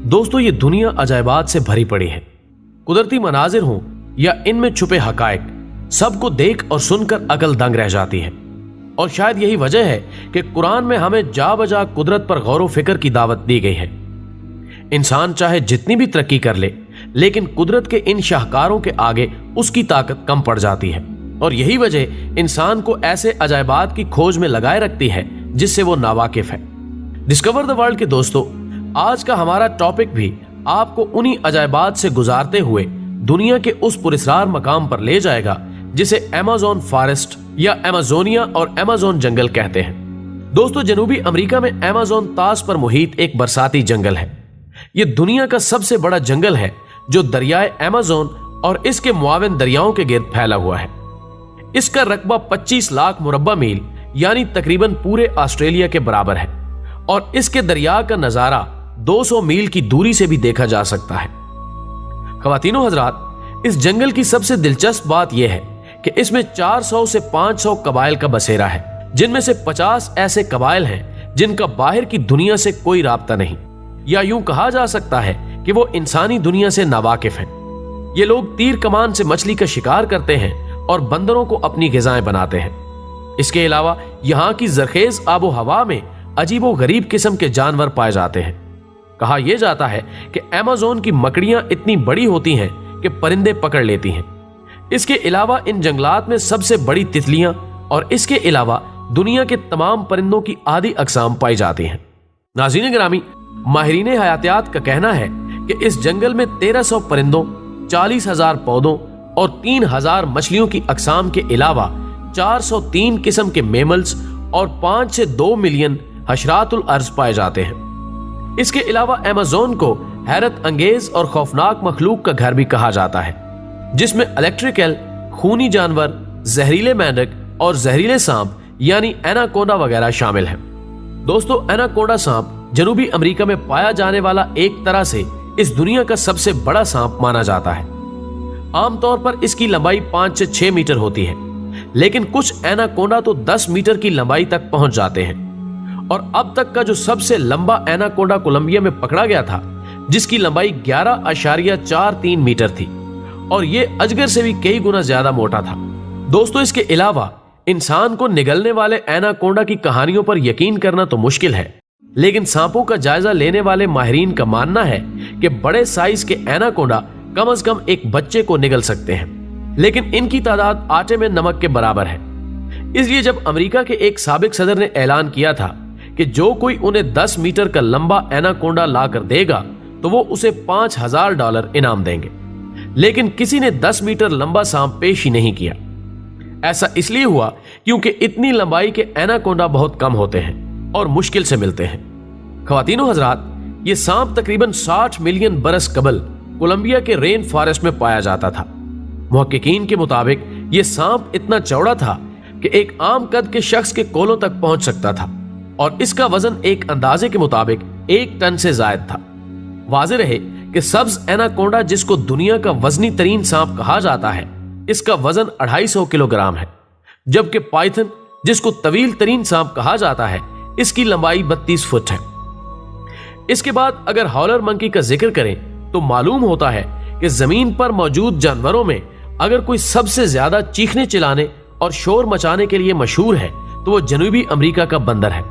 दोस्तों, ये दुनिया अजायबात से भरी पड़ी है। कुदरती मनाजिर हों या इनमें छुपे हकायक, सबको देख और सुनकर अकल दंग रह जाती है। और शायद यही वजह है कि कुरान में हमें जा बजा कुदरत पर गौर व फिक्र की दावत दी गई है। इंसान चाहे जितनी भी तरक्की कर ले, लेकिन कुदरत के इन शाहकारों के आगे उसकी ताकत कम पड़ जाती है। और यही वजह इंसान को ऐसे अजायबात की खोज में लगाए रखती है जिससे वो नावाकिफ है। डिस्कवर द वर्ल्ड के दोस्तों, आज का हमारा टॉपिक भी आपको उन्हीं अजायबात से गुजारते हुए दुनिया के उस पुरस्कार मकाम पर ले जाएगा जिसे अमेज़न फॉरेस्ट या अमेज़ोनिया और अमेज़न जंगल कहते हैं। दोस्तों, जनूबी अमेरिका में अमेज़न ताज पर मुहित एक बरसाती जंगल है। यह दुनिया का सबसे बड़ा जंगल है जो दरियाए अमेज़न और इसके मुआविन दरियाओं के गिर्द फैला हुआ है। इसका रकबा 25 लाख मुरब्बा मील यानी तकरीबन पूरे ऑस्ट्रेलिया के बराबर है और इसके दरिया का नजारा 200 मील की दूरी से भी देखा जा सकता है। ख्वातीनो हजरात, इस जंगल की सबसे दिलचस्प बात यह है कि इसमें 400 से 500 कबाइल का बसेरा है, जिनमें से 50 ऐसे कबाइल हैं जिनका बाहर की दुनिया से कोई राब्ता नहीं, या यूं कहा जा सकता है कि वो इंसानी दुनिया से नावाकिफ हैं। ये लोग तीर कमान से मछली का शिकार करते हैं और बंदरों को अपनी ग़िज़ाएं बनाते हैं। इसके अलावा यहाँ की जरखेज आबो हवा में अजीबो गरीब किस्म के जानवर पाए जाते हैं। कहा यह जाता है कि अमेज़न की मकड़ियां इतनी बड़ी होती हैं कि परिंदे पकड़ लेती हैं। इसके अलावा इन जंगलात में सबसे बड़ी तितलियां और इसके अलावा दुनिया के तमाम परिंदों की आधी अकसाम पाई जाती हैं। नाज़रीन गिरामी, माहिरीन हयातियात का कहना है कि इस जंगल में 1300 परिंदों, 40,000 पौधों और 3,000 मछलियों की अकसाम के अलावा 403 किस्म के मेमल्स और 5 से 2 मिलियन हशरातुल अर्ज पाए जाते हैं। इसके अलावा अमेज़न को हैरत अंगेज और खौफनाक मखलूक का घर भी कहा जाता है, जिसमें इलेक्ट्रिकल, खूनी जानवर, जहरीले मेंढक और जहरीले सांप यानी एनाकोंडा वगैरह शामिल हैं। दोस्तों, एनाकोंडा सांप जनूबी अमेरिका में पाया जाने वाला एक तरह से इस दुनिया का सबसे बड़ा सांप माना जाता है। आमतौर पर इसकी लंबाई 5 से 6 मीटर होती है, लेकिन कुछ एनाकोंडा तो 10 मीटर की लंबाई तक पहुंच जाते हैं। और अब तक का जो सबसे लंबा एनाकोंडा कोलंबिया में पकड़ा गया था, जिसकी लंबाई 11.43 मीटर थी और यह अजगर से भी कई गुना ज्यादा मोटा था। दोस्तों, इसके अलावा इंसान को निगलने वाले एनाकोंडा की कहानियों पर यकीन करना तो मुश्किल है, लेकिन सांपों का जायजा लेने वाले माहिरीन का मानना है कि बड़े साइज के एनाकोंडा कम से कम एक बच्चे को निगल सकते हैं, लेकिन इनकी तादाद आटे में नमक के बराबर है। इसलिए जब अमेरिका के एक साबिक सदर ने ऐलान किया था कि जो कोई उन्हें 10 मीटर का लंबा एनाकोंडा लाकर देगा तो वो उसे $5,000 इनाम देंगे, लेकिन किसी ने 10 मीटर लंबा सांप पेश ही नहीं किया। ऐसा इसलिए हुआ क्योंकि इतनी लंबाई के एनाकोंडा बहुत कम होते हैं और मुश्किल से मिलते हैं। ख्वातीनो हजरात, ये सांप तकरीबन 60 मिलियन बरस कबल कोलंबिया के रेन फॉरेस्ट में पाया जाता था। मुहक्किकीन के मुताबिक ये सांप इतना चौड़ा था कि एक आम कद के शख्स के कोलों तक पहुंच सकता था और इसका वजन एक अंदाजे के मुताबिक 1 टन से जायद था। वाज़ेह रहे कि सब्ज एनाकोंडा, जिसको दुनिया का वजनी तरीन सांप कहा जाता है, इसका वजन 250 किलोग्राम है, जबकि पाइथन, जिसको तवील तरीन सांप कहा जाता है, इसकी लंबाई 32 फुट है। इसके बाद अगर हॉलर मंकी का जिक्र करें तो मालूम होता है कि जमीन पर मौजूद जानवरों में अगर कोई सबसे ज्यादा चीखने चिल्लाने और शोर मचाने के लिए मशहूर है तो वो जनूबी अमेरिका का बंदर है।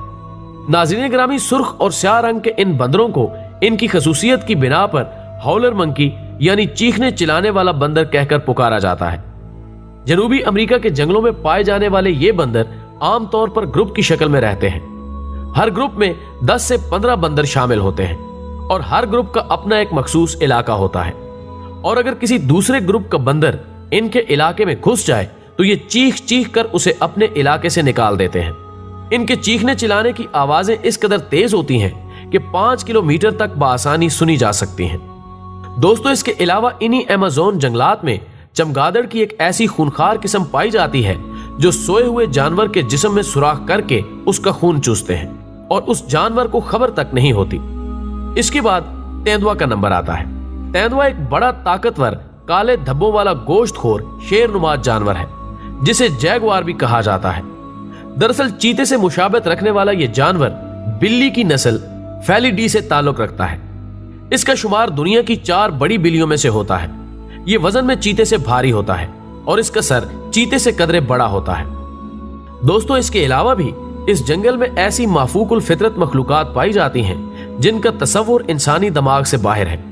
नाज़रीन गिरामी, सुर्ख और स्याह रंग के इन बंदरों को इनकी खसूसियत की बिना पर हॉलर मंकी यानी चीखने चिल्लाने वाला बंदर कहकर पुकारा जाता है। जनूबी अमेरिका के जंगलों में पाए जाने वाले ये बंदर आमतौर पर ग्रुप की शक्ल में रहते हैं। हर ग्रुप में 10 से 15 बंदर शामिल होते हैं और हर ग्रुप का अपना एक मखसूस इलाका होता है। और अगर किसी दूसरे ग्रुप का बंदर इनके इलाके में घुस जाए तो ये चीख चीख कर उसे अपने इलाके से निकाल देते हैं। इनके चीखने चिल्लाने की आवाजें इस कदर तेज होती हैं कि 5 किलोमीटर तक बासानी सुनी जा सकती हैं। दोस्तों, इसके अलावा इन्हीं अमेज़न जंगलात में चमगादड़ की एक ऐसी खूनखार किस्म पाई जाती है जो सोए हुए जानवर के जिस्म में सुराख करके उसका खून चूसते हैं और उस जानवर को खबर तक नहीं होती। इसके बाद तेंदुआ का नंबर आता है। तेंदुआ एक बड़ा ताकतवर काले धब्बों वाला गोश्तखोर शेरनुमा जानवर है, जिसे जैगुआर भी कहा जाता है। दरअसल चीते से मुशाबत रखने वाला यह जानवर बिल्ली की नस्ल फेलिडी से ताल्लुक रखता है। इसका शुमार दुनिया की 4 बड़ी बिल्लियों में से होता है। ये वजन में चीते से भारी होता है और इसका सर चीते से कदरे बड़ा होता है। दोस्तों, इसके अलावा भी इस जंगल में ऐसी माफूकुल फितरत मखलूकात पाई जाती हैं जिनका तसव्वुर इंसानी दिमाग से बाहर है।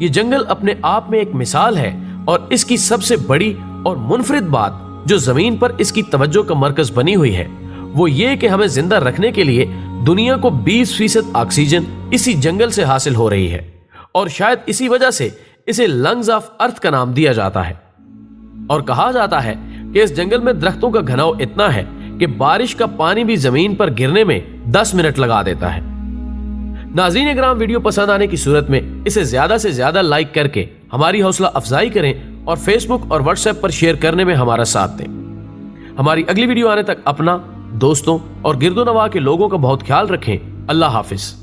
ये जंगल अपने आप में एक मिसाल है और इसकी सबसे बड़ी और मुनफरिद बात जो जमीन पर इसकी तवज्जो का मरकज बनी हुई है वो ये कि हमें जिंदा रखने के लिए दुनिया को 20% ऑक्सीजन इसी जंगल से हासिल हो रही है और शायद इसी वजह से इसे लंग्स ऑफ अर्थ का नाम दिया जाता है। और कहा जाता है कि इस जंगल में दरख्तों का घनाव इतना है कि बारिश का पानी भी जमीन पर गिरने में 10 मिनट लगा देता है। नाज़रीन इकराम, वीडियो पसंद आने की सूरत में इसे ज्यादा से ज्यादा लाइक करके हमारी हौसला अफजाई करें और फेसबुक और व्हाट्सएप पर शेयर करने में हमारा साथ दें। हमारी अगली वीडियो आने तक अपना, दोस्तों और गिरदो नवा के लोगों का बहुत ख्याल रखें। अल्लाह हाफिज।